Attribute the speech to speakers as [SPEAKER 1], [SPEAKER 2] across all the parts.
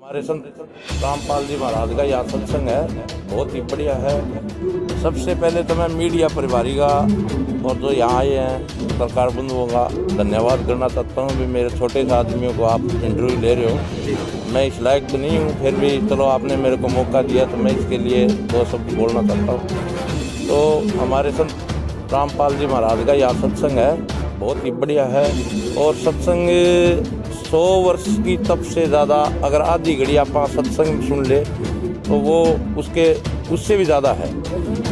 [SPEAKER 1] हमारे संत रामपाल जी महाराज का यह सत्संग है, बहुत ही बढ़िया है। सबसे पहले तो मैं मीडिया परिवारी का और जो यहाँ आए हैं सरकार बंधुओं का धन्यवाद करना चाहता हूँ। भी मेरे छोटे से आदमियों को आप इंटरव्यू ले रहे हो। मैं इस लायक तो नहीं हूँ, फिर भी चलो आपने मेरे को मौका दिया तो मैं इसके लिए दो शब्द बोलना चाहता हूँ। तो हमारे संत रामपाल जी महाराज का यह सत्संग है, बहुत ही बढ़िया है। और सत्संग 100 वर्ष की तब से ज़्यादा अगर आधी घड़ी आप सत्संग सुन ले तो वो उससे भी ज़्यादा है।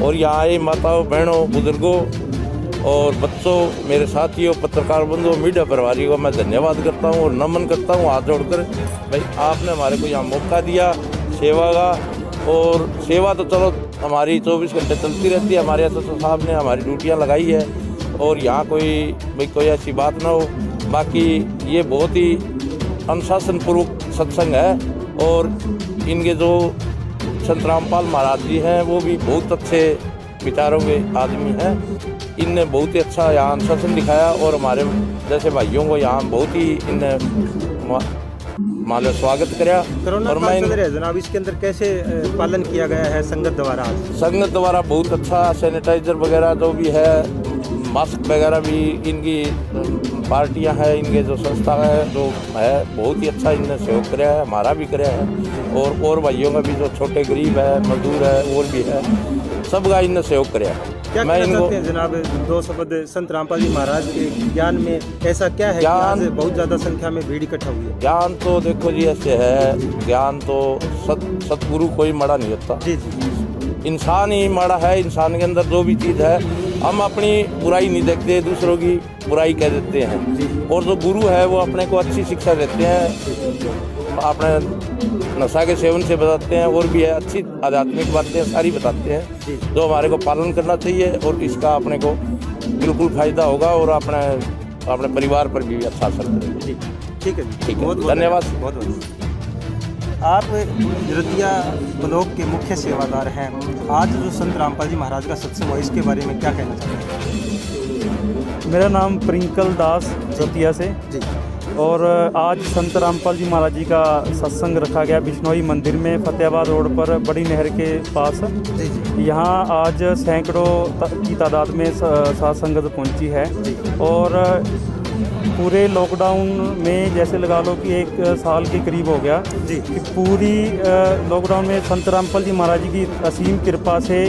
[SPEAKER 1] और यहाँ आए माताओं, बहनों, बुजुर्गों और बच्चों, मेरे साथियों, पत्रकार बंधुओं, मीडिया परिवारों को मैं धन्यवाद करता हूँ और नमन करता हूँ हाथ जोड़कर। भाई आपने हमारे को यहाँ मौका दिया सेवा का। और सेवा तो चलो हमारी 24 घंटे चलती रहती है। हमारे एसएसओ साहब ने हमारी ड्यूटियाँ लगाई है और यहाँ कोई ऐसी बात ना हो। बाकी ये बहुत ही अनुशासनपूर्वक सत्संग है। और इनके जो संत रामपाल महाराज जी हैं वो भी बहुत अच्छे विचारों के आदमी हैं। इनने बहुत ही अच्छा यहाँ अनुशासन दिखाया और हमारे जैसे भाइयों को यहाँ बहुत ही इनने मान लो स्वागत कराया।
[SPEAKER 2] कोरोना
[SPEAKER 1] और
[SPEAKER 2] काल चल रहा है जनाब, इसके अंदर कैसे पालन किया गया है संगत द्वारा?
[SPEAKER 1] संगत द्वारा बहुत अच्छा, सैनिटाइजर वगैरह जो भी है, मास्क वगैरह भी, इनकी पार्टियां हैं, इनके जो संस्था है जो है बहुत ही अच्छा इनने सहयोग कराया है, हमारा भी कराया है। और भाइयों का भी जो छोटे गरीब है, मजदूर है, और भी है, सबका इनने सहयोग कराया है।
[SPEAKER 2] क्या कहना चाहते हैं जनाब, दो शब्द संत रामपाल जी महाराज के ज्ञान में ऐसा क्या है कि आज बहुत ज़्यादा संख्या में भीड़ इकट्ठा हुई है?
[SPEAKER 1] ज्ञान तो देखो जी ऐसे है, ज्ञान तो सतगुरु कोई मड़ा नहीं होता।
[SPEAKER 2] जी जी,
[SPEAKER 1] इंसान ही माड़ा है। इंसान के अंदर जो भी चीज़ है, हम अपनी बुराई नहीं देखते, दूसरों की बुराई कह देते हैं। और जो गुरु है वो अपने को अच्छी शिक्षा देते हैं, अपने नशा के सेवन से बताते हैं, और भी है अच्छी आध्यात्मिक बातें सारी बताते हैं जो हमारे को पालन करना चाहिए। और इसका अपने को बिल्कुल फायदा होगा और अपने परिवार पर भी अच्छा असर करेगा।
[SPEAKER 2] ठीक है,
[SPEAKER 1] ठीक है,
[SPEAKER 2] बहुत
[SPEAKER 1] धन्यवाद।
[SPEAKER 2] बहुत बहुत। आप जरतिया ब्लॉक के मुख्य सेवादार हैं। आज जो संत रामपाल जी महाराज का सत्संग हुआ, इसके बारे में क्या कहना चाहते हैं?
[SPEAKER 3] मेरा नाम प्रिंकल दास जरतिया से
[SPEAKER 2] जी।
[SPEAKER 3] और आज संत रामपाल जी महाराज जी का सत्संग रखा गया बिश्नोई मंदिर में, फतेहाबाद रोड पर, बड़ी नहर के पास।
[SPEAKER 2] जी जी।
[SPEAKER 3] यहाँ आज सैकड़ों की तादाद में साध संगत पहुँची है। और पूरे लॉकडाउन में जैसे लगा लो कि 1 साल के करीब हो गया
[SPEAKER 2] जी
[SPEAKER 3] कि पूरी लॉकडाउन में संत रामपाल जी महाराज जी की असीम कृपा से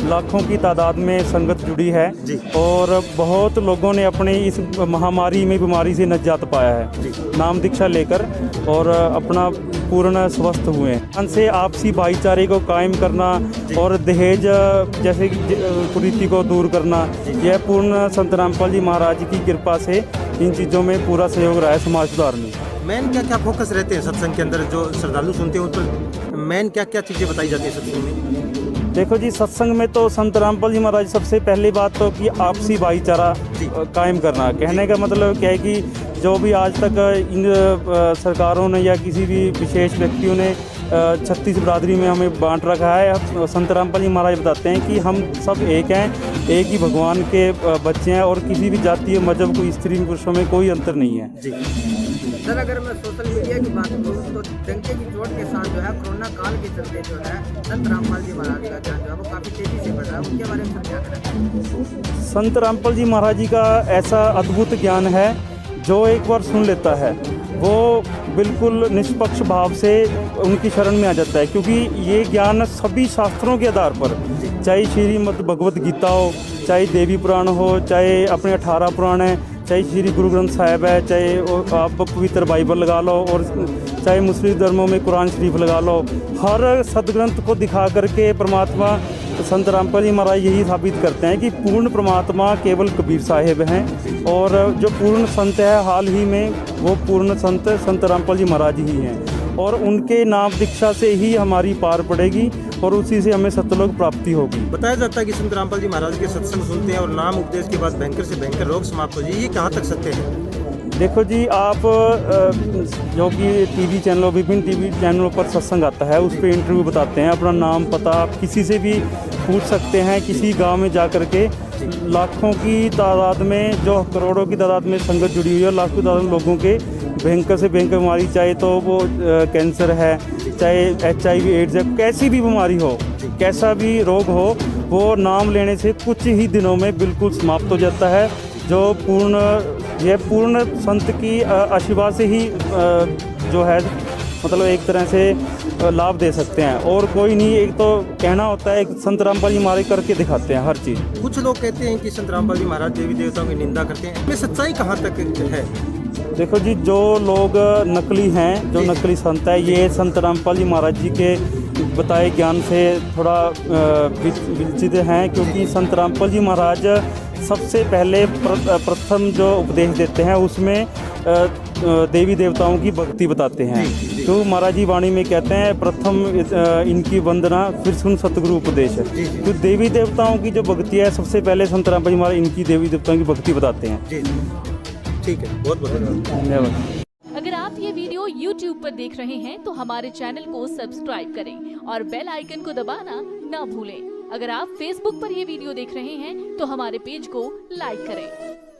[SPEAKER 3] लाखों की तादाद में संगत जुड़ी है
[SPEAKER 2] जी।
[SPEAKER 3] और बहुत लोगों ने अपने इस महामारी में बीमारी से निजात पाया है नाम दीक्षा लेकर, और अपना पूर्ण स्वस्थ हुए हैं। उनसे आपसी भाईचारे को कायम करना और दहेज जैसे कुरीति को दूर करना, यह पूर्ण संत रामपाल जी महाराज जी की कृपा से इन चीज़ों में पूरा सहयोग रहा है समाज सुधार में।
[SPEAKER 2] मेन क्या क्या फोकस रहते हैं सत्संग के अंदर? जो श्रद्धालु सुनते हैं उस पर मेन क्या क्या चीज़ें बताई जाती है सत्संग में?
[SPEAKER 3] देखो जी, सत्संग में तो संत रामपाल जी महाराज सबसे पहली बात तो कि आपसी भाईचारा कायम करना। कहने का मतलब क्या है कि जो भी आज तक इन सरकारों ने या किसी भी विशेष व्यक्तियों ने 36 बिरादरी में हमें बांट रखा है, संत रामपाल जी महाराज बताते हैं कि हम सब एक हैं, एक ही भगवान के बच्चे हैं और किसी भी जातीय मजहब को स्त्री पुरुषों में कोई अंतर नहीं है
[SPEAKER 2] जी।
[SPEAKER 4] सर, अगर मैं सोशल मीडिया की बात करूँ तो डंके की चोट के साथ जो है कोरोना काल के चलते जो है संत रामपाल जी महाराज का ज्ञान जो है वो काफ़ी तेजी से बढ़ रहा है, उनके बारे में सर क्या कहना?
[SPEAKER 3] संत रामपाल जी महाराज जी का ऐसा अद्भुत ज्ञान है, जो एक बार सुन लेता है वो बिल्कुल निष्पक्ष भाव से उनकी शरण में आ जाता है। क्योंकि ये ज्ञान सभी शास्त्रों के आधार पर, चाहे श्रीमद् भगवत गीता हो, चाहे देवी पुराण हो, चाहे अपने 18 पुराण हैं, चाहे श्री गुरु ग्रंथ साहिब है, चाहे आप पवित्र बाइबल लगा लो, और चाहे मुस्लिम धर्मों में कुरान शरीफ लगा लो, हर सदग्रंथ को दिखा करके परमात्मा संत रामपाल जी महाराज यही साबित करते हैं कि पूर्ण परमात्मा केवल कबीर साहिब हैं, और जो पूर्ण संत है हाल ही में वो पूर्ण संत रामपाल जी महाराज ही हैं, और उनके नाम दीक्षा से ही हमारी पार पड़ेगी और उसी से हमें सतलोक प्राप्ति होगी।
[SPEAKER 2] बताया जाता है कि संत रामपाल जी महाराज के सत्संग सुनते हैं और नाम उपदेश के बाद भयंकर से भयंकर रोग समाप्त हो जाए, ये कहाँ तक सत्य है?
[SPEAKER 3] देखो जी, आप जो कि टीवी चैनलों, विभिन्न टीवी चैनलों पर सत्संग आता है, उस पर इंटरव्यू बताते हैं, अपना नाम पता आप किसी से भी पूछ सकते हैं। किसी गांव में जा कर के लाखों की तादाद में, जो करोड़ों की तादाद में संगत जुड़ी हुई है, लाखों की तादाद में लोगों के भयंकर से भयंकर बीमारी, चाहे तो वो कैंसर है, चाहे HIV एड्स है, कैसी भी बीमारी हो, कैसा भी रोग हो, वो नाम लेने से कुछ ही दिनों में बिल्कुल समाप्त हो जाता है। जो पूर्ण संत की आशीर्वाद से ही जो है मतलब एक तरह से लाभ दे सकते हैं, और कोई नहीं। एक तो कहना होता है, एक संत रामपाल जी महाराज करके दिखाते हैं हर चीज़।
[SPEAKER 2] कुछ लोग कहते हैं कि संत रामपाल जी महाराज देवी देवताओं की निंदा करते हैं, इसमें सच्चाई कहाँ तक है?
[SPEAKER 3] देखो जी, जो लोग नकली हैं, जो नकली संत है, ये संत रामपाल जी महाराज जी के बताए ज्ञान से थोड़ा विचलित हैं, क्योंकि संत रामपाल जी महाराज सबसे पहले प्रथम जो उपदेश देते हैं उसमें देवी देवताओं की भक्ति बताते हैं। तो महाराज जी वाणी में कहते हैं, प्रथम इनकी वंदना फिर सुन सतगुरु उपदेश। तो देवी देवताओं की जो भक्ति है, सबसे पहले संत रामपाल जी महाराज इनकी देवी देवताओं की भक्ति बताते हैं।
[SPEAKER 2] ठीक है, बहुत बहुत
[SPEAKER 3] धन्यवाद।
[SPEAKER 5] अगर आप ये वीडियो YouTube पर देख रहे हैं तो हमारे चैनल को सब्सक्राइब करें और बेल आइकन को दबाना ना भूलें। अगर आप Facebook पर ये वीडियो देख रहे हैं तो हमारे पेज को लाइक करें।